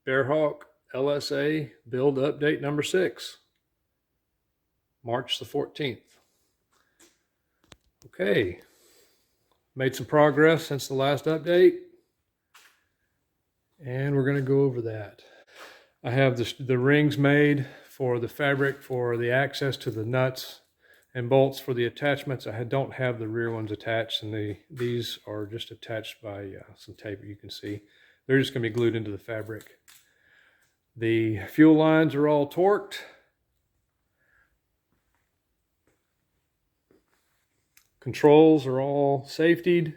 Bearhawk LSA build update number 6, March the 14th. Okay, made some progress since the last update, and we're going to go over that. I have the rings made for the fabric for the access to the nuts and bolts for the attachments. I don't have the rear ones attached, and these are just attached by some tape. You can see they're just going to be glued into the fabric. The fuel lines are all torqued. Controls are all safetied,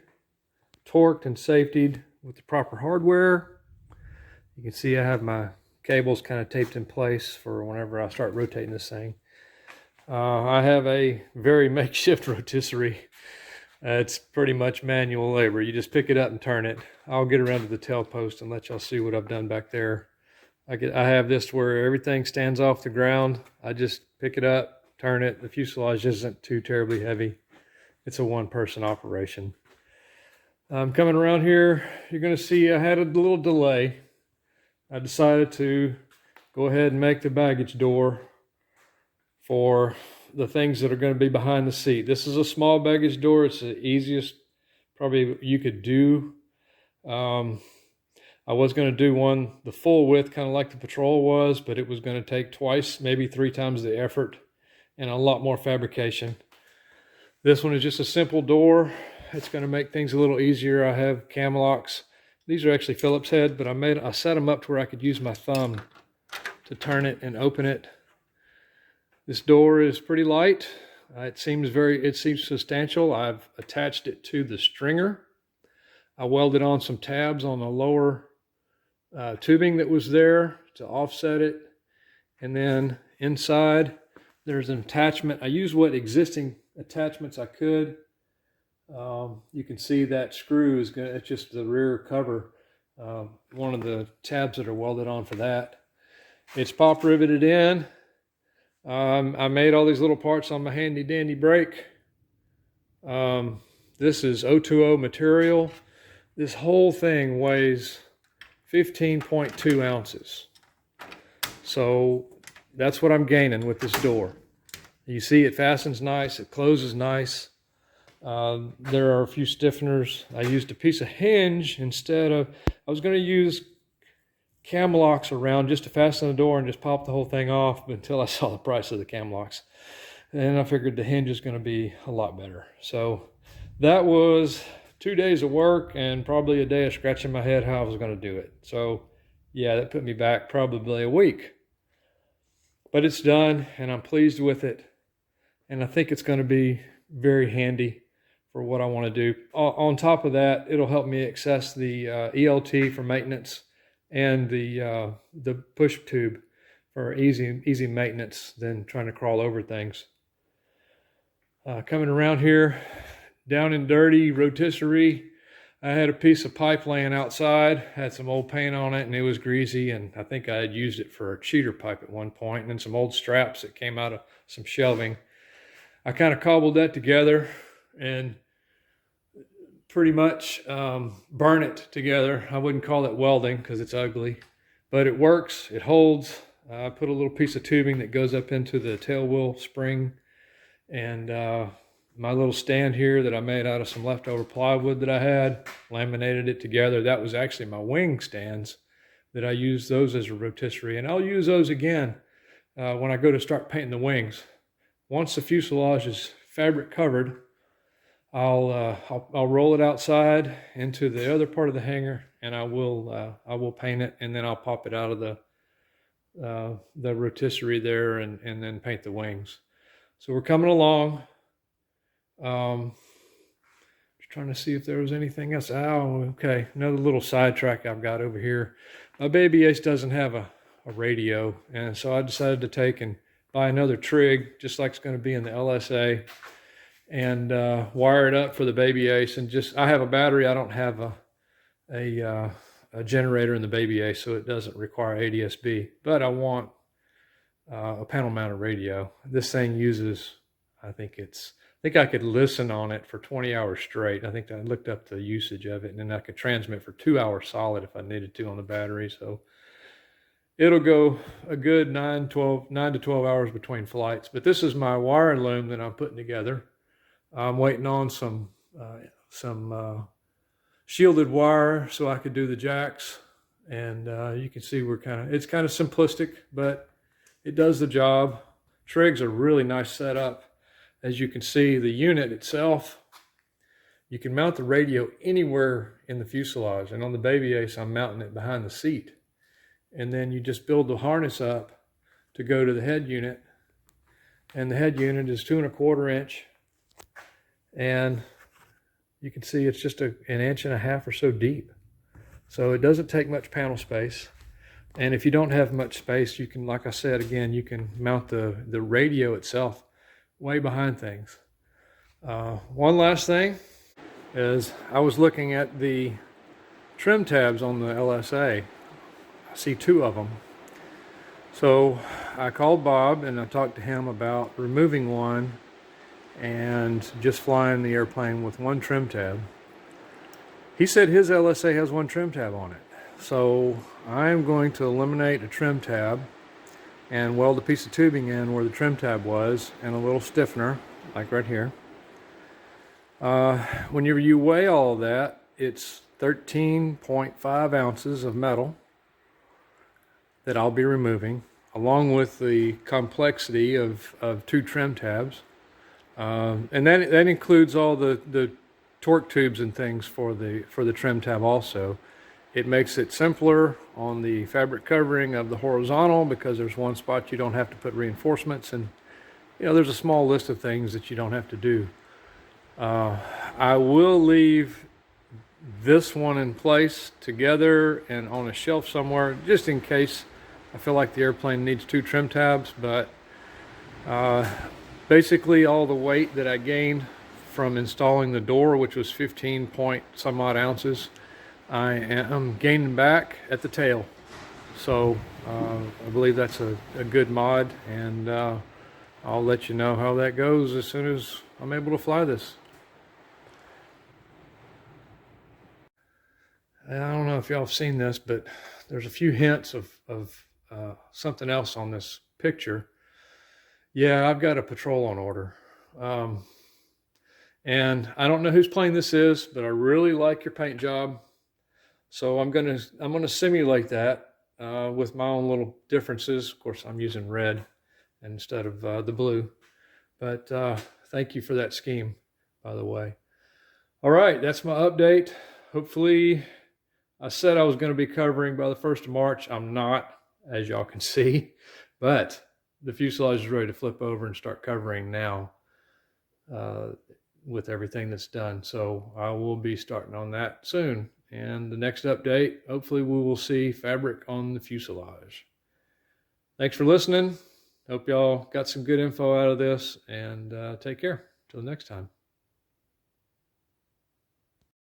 torqued and safetied with the proper hardware. You can see I have my cables kind of taped in place for whenever I start rotating this thing. I have a very makeshift rotisserie. It's pretty much manual labor. You just pick it up and turn it. I'll get around to the tail post and let y'all see what I've done back there. I have this where everything stands off the ground. I just pick it up, turn it. The fuselage isn't too terribly heavy. It's a one-person operation. Coming around here, you're going to see I had a little delay. I decided to go ahead and make the baggage door for the things that are going to be behind the seat. This is a small baggage door. It's the easiest probably you could do. I was going to do one the full width, kind of like the Patrol was, but it was going to take twice, maybe 3 times the effort and a lot more fabrication. This one is just a simple door. It's going to make things a little easier. I have cam locks. These are actually Phillips head, but I set them up to where I could use my thumb to turn it and open it. This door is pretty light. It seems substantial. I've attached it to the stringer. I welded on some tabs on the lower tubing that was there to offset it. And then inside there's an attachment. I used what existing attachments I could. You can see that screw is it's just the rear cover. One of the tabs that are welded on for that. It's pop riveted in. I made all these little parts on my handy dandy brake. This is O2O material. This whole thing weighs 15.2 ounces. So that's what I'm gaining with this door. You see it fastens nice, it closes nice. There are a few stiffeners. I used a piece of hinge instead of, I was going to use cam locks around just to fasten the door and just pop the whole thing off, but until I saw the price of the cam locks. And I figured the hinge is going to be a lot better. So that was 2 days of work and probably a day of scratching my head how I was going to do it. So yeah, that put me back probably a week. But it's done and I'm pleased with it. And I think it's going to be very handy for what I want to do. On top of that, it'll help me access the ELT for maintenance and the push tube for easy maintenance than trying to crawl over things. Coming around here, down and dirty rotisserie. I had a piece of pipe laying outside, had some old paint on it and it was greasy, and I think I had used it for a cheater pipe at one point, and then some old straps that came out of some shelving. I kind of cobbled that together and pretty much burn it together. I wouldn't call it welding because it's ugly, but it works, it holds. I put a little piece of tubing that goes up into the tail wheel spring, and my little stand here that I made out of some leftover plywood that I had, laminated it together. That was actually my wing stands that I used those as a rotisserie, and I'll use those again when I go to start painting the wings. Once the fuselage is fabric covered, I'll roll it outside into the other part of the hangar, and I will paint it, and then I'll pop it out of the rotisserie there and then paint the wings. So we're coming along. Just trying to see if there was anything else. Oh, okay. Another little sidetrack I've got over here. My baby Ace doesn't have a radio, and so I decided to take and buy another trig, just like it's going to be in the LSA, and wire it up for the baby Ace. And I have a battery. I don't have a generator in the baby Ace, so it doesn't require ADS-B. But I want a panel mounted radio. This thing uses, I think I could listen on it for 20 hours straight. I think I looked up the usage of it, and then I could transmit for 2 hours solid if I needed to on the battery. So it'll go a good 9 to 12 hours between flights. But this is my wire loom that I'm putting together. I'm waiting on some shielded wire so I could do the jacks. And you can see it's kind of simplistic, but it does the job. Trig's a really nice setup. As you can see, the unit itself, you can mount the radio anywhere in the fuselage. And on the Baby Ace, I'm mounting it behind the seat. And then you just build the harness up to go to the head unit. And the head unit is 2¼ inch. And you can see it's just an 1.5 inches or so deep. So it doesn't take much panel space. And if you don't have much space, you can, like I said, again, you can mount the radio itself way behind things. One last thing is I was looking at the trim tabs on the LSA. I see 2 of them. So I called Bob and I talked to him about removing one and just flying the airplane with 1 trim tab. He said his LSA has 1 trim tab on it. So I'm going to eliminate a trim tab and weld a piece of tubing in where the trim tab was and a little stiffener, like right here. Whenever you weigh all of that, it's 13.5 ounces of metal that I'll be removing, along with the complexity of 2 trim tabs. And that includes all the torque tubes and things for the trim tab also. It makes it simpler on the fabric covering of the horizontal because there's one spot you don't have to put reinforcements, and there's a small list of things that you don't have to do. I will leave this one in place together and on a shelf somewhere just in case I feel like the airplane needs 2 trim tabs, but basically all the weight that I gained from installing the door, which was 15 point some odd ounces, I am gaining back at the tail. So I believe that's a good mod, and I'll let you know how that goes as soon as I'm able to fly this. And I don't know if y'all have seen this, but there's a few hints of something else on this picture. Yeah, I've got a patrol on order. And I don't know whose plane this is, but I really like your paint job. So I'm gonna simulate that with my own little differences. Of course, I'm using red instead of the blue. But thank you for that scheme, by the way. All right, that's my update. Hopefully, I said I was going to be covering by the 1st of March. I'm not, as y'all can see, but the fuselage is ready to flip over and start covering now with everything that's done. So I will be starting on that soon. And the next update, hopefully we will see fabric on the fuselage. Thanks for listening. Hope y'all got some good info out of this, and take care. Till next time.